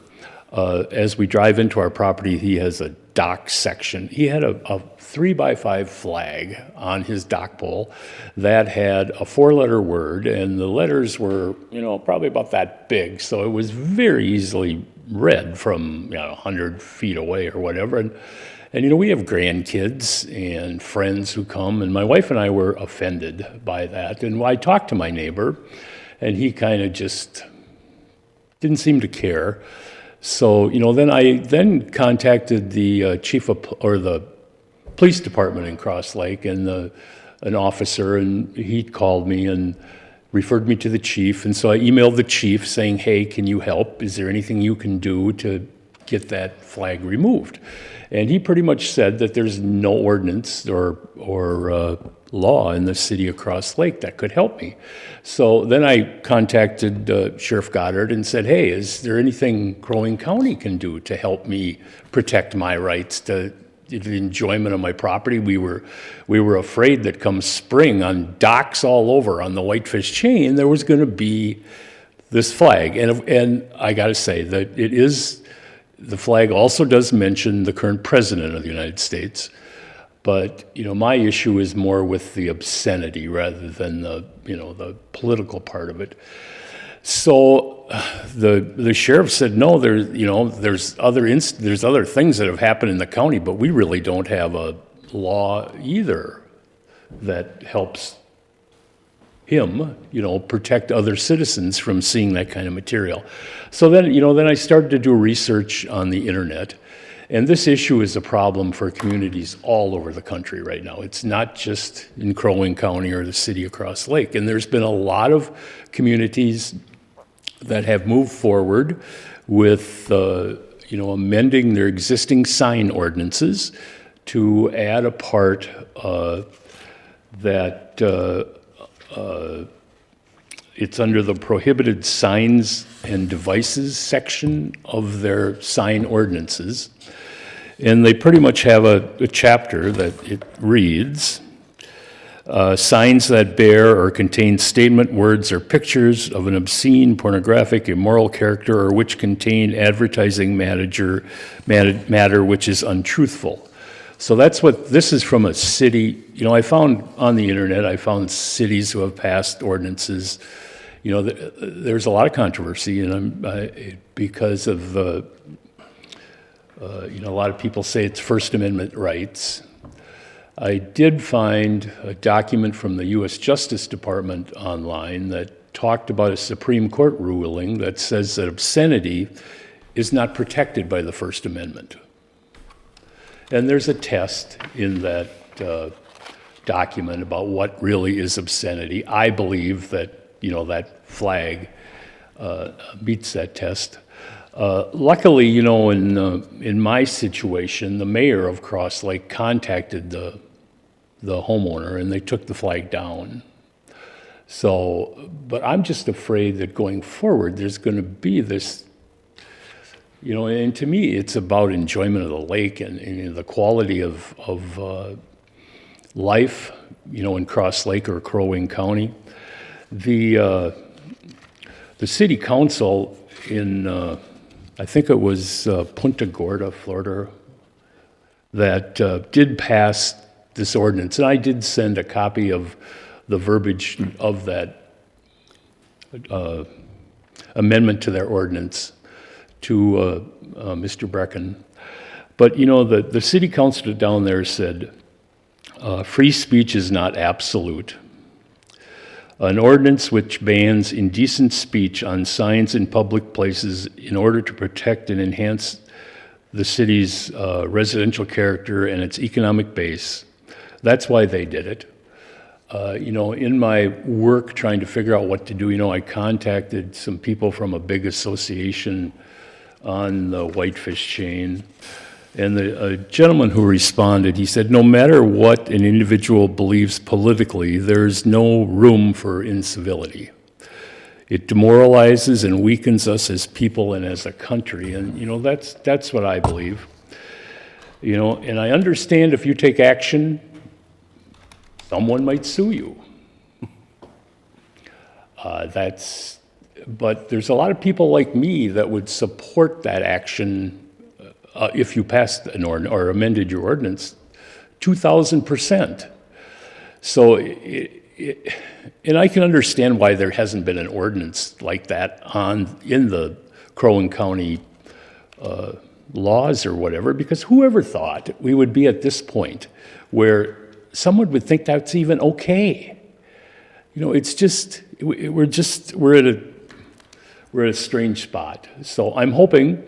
as we drive into our property, he has a dock section. He had a 3x5 flag on his dock pole that had a 4-letter word, and the letters were, probably about that big, so it was very easily read from 100 feet away or whatever. And we have grandkids and friends who come, and my wife and I were offended by that. And I talked to my neighbor, and he kind of just didn't seem to care. So, then I contacted the chief of, or the police department in Cross Lake, and an officer, and he called me and referred me to the chief. And so I emailed the chief saying, hey, can you help? Is there anything you can do to get that flag removed? And he pretty much said that there's no ordinance or law in the city of Cross Lake that could help me. So then I contacted Sheriff Goddard and said, hey, is there anything Crow Wing County can do to help me protect my rights to the enjoyment of my property? We were afraid that come spring, on docks all over on the Whitefish chain, there was going to be this flag. And I got to say that the flag also does mention the current president of the United States. But, my issue is more with the obscenity rather than the political part of it. So the sheriff said, no, there's other things that have happened in the county, but we really don't have a law either that helps him, protect other citizens from seeing that kind of material. So then, then I started to do research on the internet. And this issue is a problem for communities all over the country right now. It's not just in Crow Wing County or the city of Cross Lake. And there's been a lot of communities that have moved forward with, amending their existing sign ordinances to add a part that it's under the prohibited signs and devices section of their sign ordinances. And they pretty much have a chapter that it reads, signs that bear or contain statement, words, or pictures of an obscene, pornographic, immoral character, or which contain advertising matter which is untruthful. So that's what, this is from a city, I found on the internet, I found cities who have passed ordinances. There's a lot of controversy, and because of, a lot of people say it's First Amendment rights. I did find a document from the U.S. Justice Department online that talked about a Supreme Court ruling that says that obscenity is not protected by the First Amendment. And there's a test in that document about what really is obscenity. I believe that, that flag meets that test. Luckily, in my situation, the mayor of Cross Lake contacted the homeowner, and they took the flag down. So, but I'm just afraid that going forward, there's going to be this, and to me, it's about enjoyment of the lake and the quality of life, in Cross Lake or Crow Wing County. The city council in, I think it was Punta Gorda, Florida, that did pass this ordinance. And I did send a copy of the verbiage of that amendment to their ordinance to Mr. Brecken. But, the city council down there said, free speech is not absolute. An ordinance which bans indecent speech on signs in public places in order to protect and enhance the city's residential character and its economic base. That's why they did it. In my work trying to figure out what to do, I contacted some people from a big association on the Whitefish chain. And a gentleman who responded, he said, no matter what an individual believes politically, there's no room for incivility. It demoralizes and weakens us as people and as a country. And, that's what I believe. And I understand if you take action, someone might sue you. But there's a lot of people like me that would support that action if you passed an ordinance or amended your ordinance, 2,000%. So, and I can understand why there hasn't been an ordinance like that in the Crow Wing County laws or whatever, because whoever thought we would be at this point where someone would think that's even okay? You know, it's just, we're at a strange spot. So I'm hoping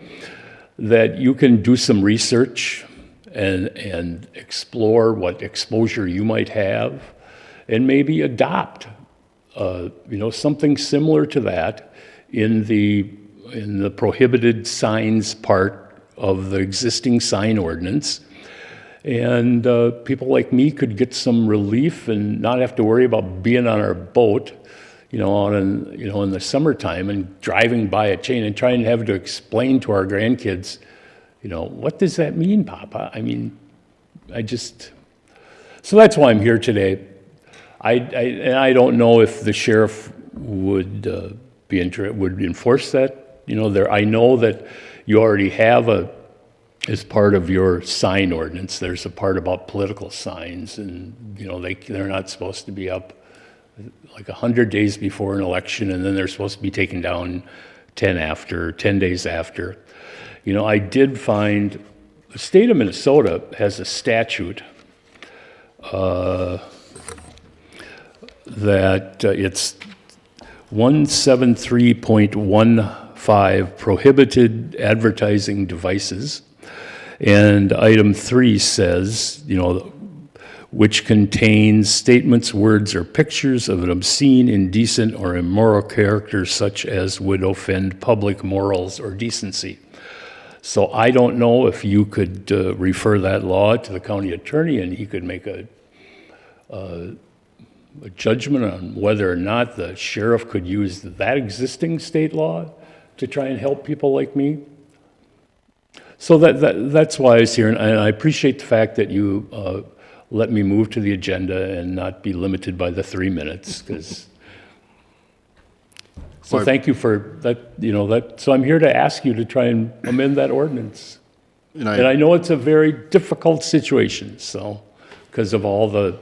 that you can do some research and explore what exposure you might have, and maybe adopt, something similar to that in the prohibited signs part of the existing sign ordinance. And people like me could get some relief and not have to worry about being on our boat, in the summertime and driving by a chain and trying to have to explain to our grandkids, what does that mean, Papa? I mean, so that's why I'm here today. I don't know if the sheriff would would enforce that. I know that you already have as part of your sign ordinance, there's a part about political signs, and they're not supposed to be up like 100 days before an election, and then they're supposed to be taken down 10 days after. I did find the state of Minnesota has a statute that it's 173.15, prohibited advertising devices. And item 3 says, which contains statements, words, or pictures of an obscene, indecent, or immoral character such as would offend public morals or decency. So I don't know if you could refer that law to the county attorney and he could make a judgment on whether or not the sheriff could use that existing state law to try and help people like me. So that's why I was here, and I appreciate the fact that you let me move to the agenda and not be limited by the 3 minutes. So thank you for that. So I'm here to ask you to try and amend that ordinance. And I know it's a very difficult situation. So because of all the,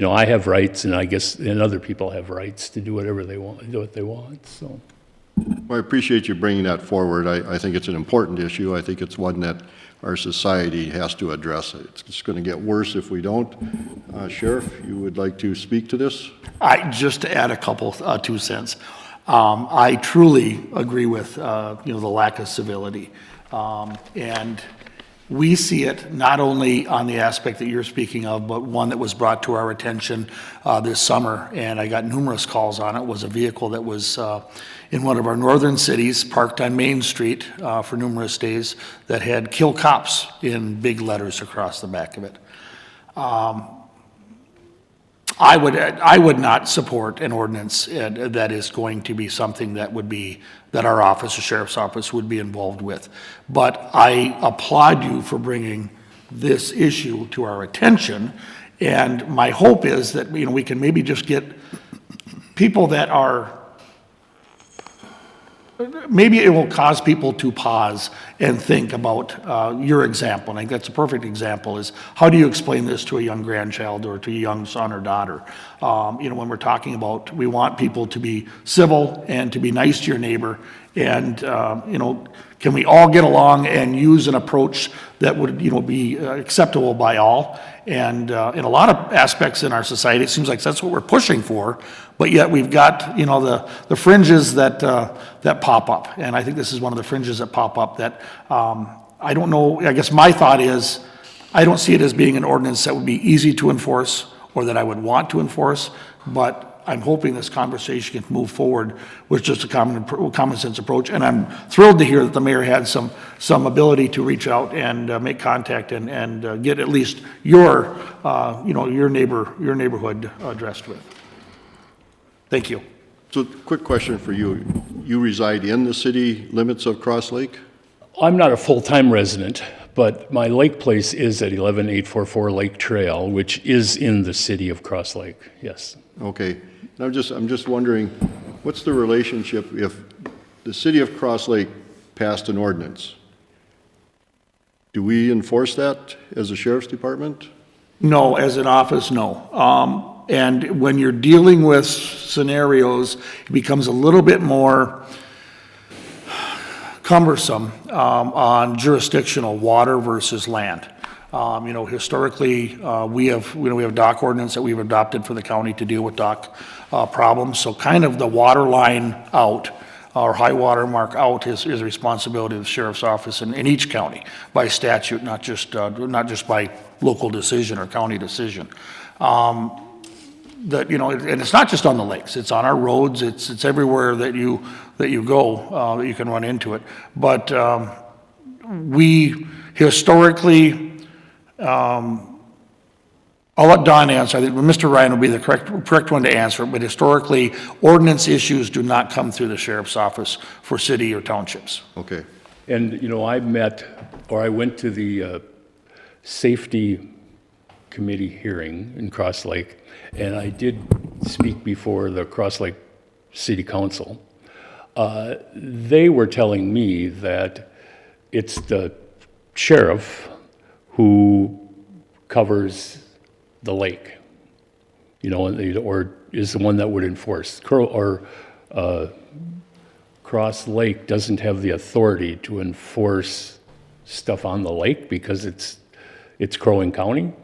I have rights, and I guess and other people have rights to do whatever they want, do what they want. So. Well, I appreciate you bringing that forward. I think it's an important issue. I think it's one that our society has to address. It's just going to get worse if we don't. Sheriff, you would like to speak to this? Just to add a couple 2 cents. I truly agree with the lack of civility, and we see it not only on the aspect that you're speaking of, but one that was brought to our attention this summer, and I got numerous calls on it. Was a vehicle that was in one of our northern cities, parked on Main Street for numerous days, that had "Kill Cops" in big letters across the back of it. I would not support an ordinance that is going to be something that our office, the sheriff's office, would be involved with. But I applaud you for bringing this issue to our attention, and my hope is that we can maybe just get people that are. Maybe it will cause people to pause and think about your example. And I think that's a perfect example, is how do you explain this to a young grandchild or to a young son or daughter? When we're talking about, we want people to be civil and to be nice to your neighbor. And, can we all get along and use an approach that would, be acceptable by all? And in a lot of aspects in our society, it seems like that's what we're pushing for. But yet we've got, the fringes that pop up. And I think this is one of the fringes that pop up that I don't know. I guess my thought is I don't see it as being an ordinance that would be easy to enforce or that I would want to enforce. But I'm hoping this conversation can move forward with just a common sense approach. And I'm thrilled to hear that the mayor had some ability to reach out and make contact and get at least your neighborhood addressed with. Thank you. So quick question for you. You reside in the city limits of Cross Lake? I'm not a full-time resident, but my lake place is at 11844 Lake Trail, which is in the city of Cross Lake, yes. Okay. And I'm just wondering, what's the relationship if the city of Cross Lake passed an ordinance Do we enforce that as a sheriff's department? No, as an office, no. And when you're dealing with scenarios, it becomes a little bit more cumbersome on jurisdictional water versus land. Historically, we have dock ordinance that we've adopted for the county to deal with dock problems. So kind of the water line out, or high water mark out is a responsibility of the sheriff's office in each county by statute, not just by local decision or county decision. And it's not just on the lakes, it's on our roads, it's everywhere that you go, that you can run into it. But we historically, I'll let Don answer. I think Mr. Ryan will be the correct one to answer, but historically, ordinance issues do not come through the sheriff's office for city or townships. Okay. And, I went to the safety committee hearing in Cross Lake, and I did speak before the Cross Lake City Council. They were telling me that it's the sheriff who covers the lake, or is the one that would enforce. Cross Lake doesn't have the authority to enforce stuff on the lake because it's Crow Wing County.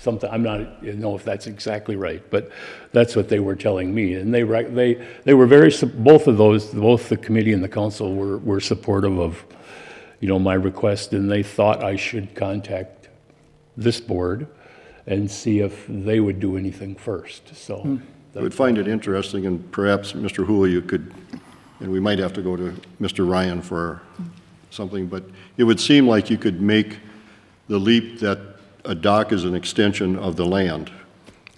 I'm not know if that's exactly right, but that's what they were telling me. And they were both the committee and the council were supportive of, my request, and they thought I should contact this board and see if they would do anything first. So I would find it interesting, and perhaps Mr. Hooley, you could, and we might have to go to Mr. Ryan for something, but it would seem like you could make the leap that a dock is an extension of the land,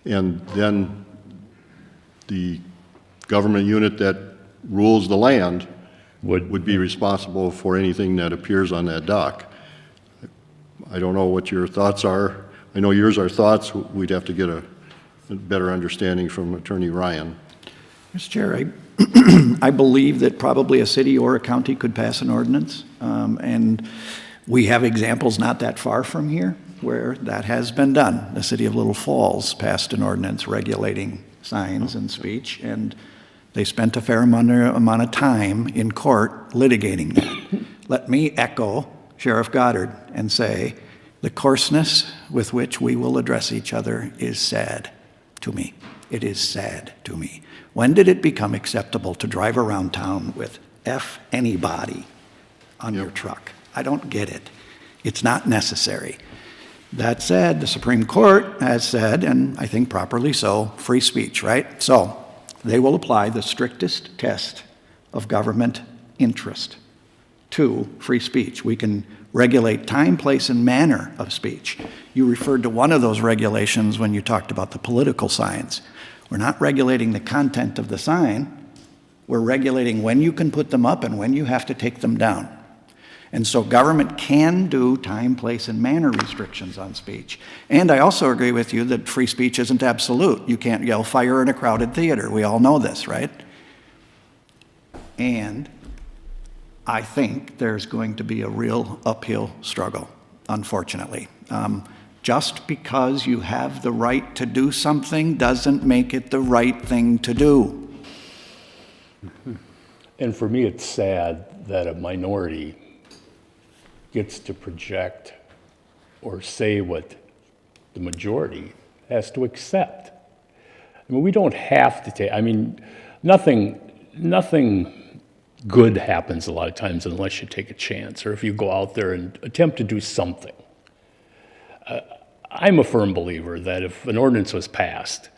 and then the government unit that rules the land would be responsible for anything that appears on that dock. I don't know what your thoughts are. I know yours are thoughts. We'd have to get a better understanding from Attorney Ryan. Mr. Chair, I believe that probably a city or a county could pass an ordinance, and we have examples not that far from here where that has been done. The city of Little Falls passed an ordinance regulating signs and speech, and they spent a fair amount of time in court litigating that. Let me echo Sheriff Goddard and say the coarseness with which we will address each other is sad to me. It is sad to me. When did it become acceptable to drive around town with F anybody on your truck? I don't get it. It's not necessary. That said, the Supreme Court has said, and I think properly so, free speech, right? So they will apply the strictest test of government interest to free speech. We can regulate time, place, and manner of speech. You referred to one of those regulations when you talked about the political signs. We're not regulating the content of the sign. We're regulating when you can put them up and when you have to take them down. And so government can do time, place, and manner restrictions on speech. And I also agree with you that free speech isn't absolute. You can't yell fire in a crowded theater. We all know this, right? And I think there's going to be a real uphill struggle, unfortunately. Just because you have the right to do something doesn't make it the right thing to do. And for me, it's sad that a minority gets to project or say what the majority has to accept. I mean, we don't have to take, nothing good happens a lot of times unless you take a chance or if you go out there and attempt to do something. I'm a firm believer that if an ordinance was passed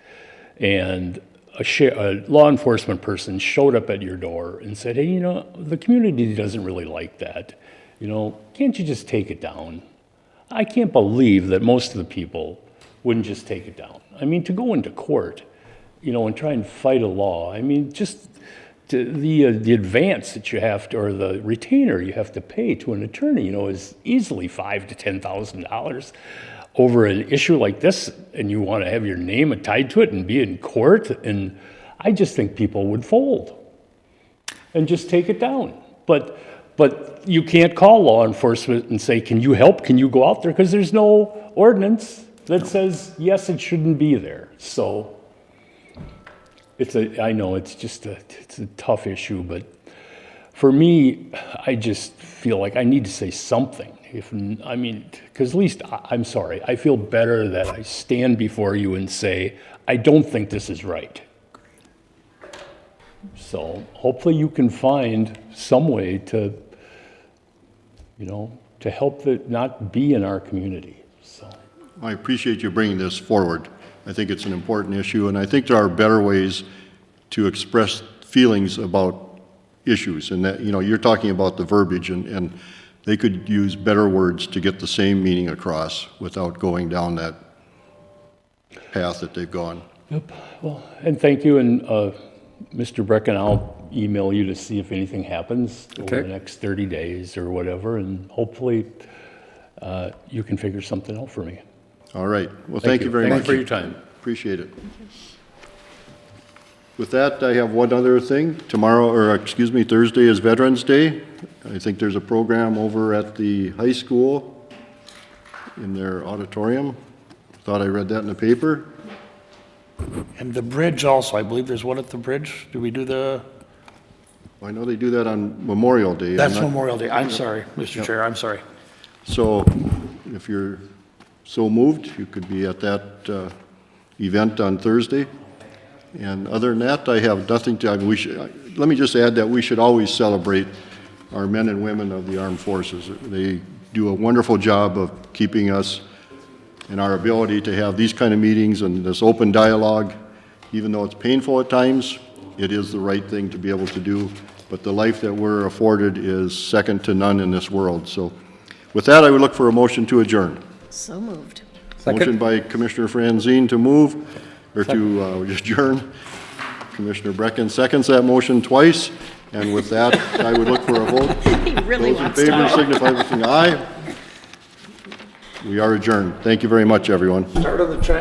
and a law enforcement person showed up at your door and said, hey, the community doesn't really like that. Can't you just take it down? I can't believe that most of the people wouldn't just take it down. To go into court, and try and fight a law, just the advance that you have to, or the retainer you have to pay to an attorney, is easily $5,000 to $10,000 over an issue like this, and you want to have your name tied to it and be in court, and I just think people would fold and just take it down. But But you can't call law enforcement and say, can you help? Can you go out there? Because there's no ordinance that says, yes, it shouldn't be there. So I know it's a tough issue, but for me, I just feel like I need to say something. Because at least, I'm sorry, I feel better that I stand before you and say, I don't think this is right. So hopefully you can find some way to, to help it not be in our community, so. I appreciate you bringing this forward. I think it's an important issue, and I think there are better ways to express feelings about issues, and that, you're talking about the verbiage, and they could use better words to get the same meaning across without going down that path that they've gone. Yep, well, and thank you, and Mr. Brecken, I'll email you to see if anything happens over the next 30 days or whatever, and hopefully you can figure something out for me. All right. Well, thank you very much. Thank you for your time. Appreciate it. With that, I have one other thing. Thursday is Veterans Day. I think there's a program over at the high school in their auditorium. Thought I read that in the paper. And the bridge also, I believe there's one at the bridge. Do we do the? I know they do that on Memorial Day. That's Memorial Day. I'm sorry, Mr. Chair, I'm sorry. So if you're so moved, you could be at that event on Thursday. And other than that, I have nothing to, let me just add that we should always celebrate our men and women of the armed forces. They do a wonderful job of keeping us in our ability to have these kind of meetings and this open dialogue. Even though it's painful at times, it is the right thing to be able to do. But the life that we're afforded is second to none in this world. So with that, I would look for a motion to adjourn. So moved. Motion by Commissioner Franzine to move, or to adjourn. Commissioner Brecken seconds that motion twice. And with that, I would look for a vote. He really Those in wants to. favor signify by saying aye. We are adjourned. Thank you very much, everyone. Start on the track.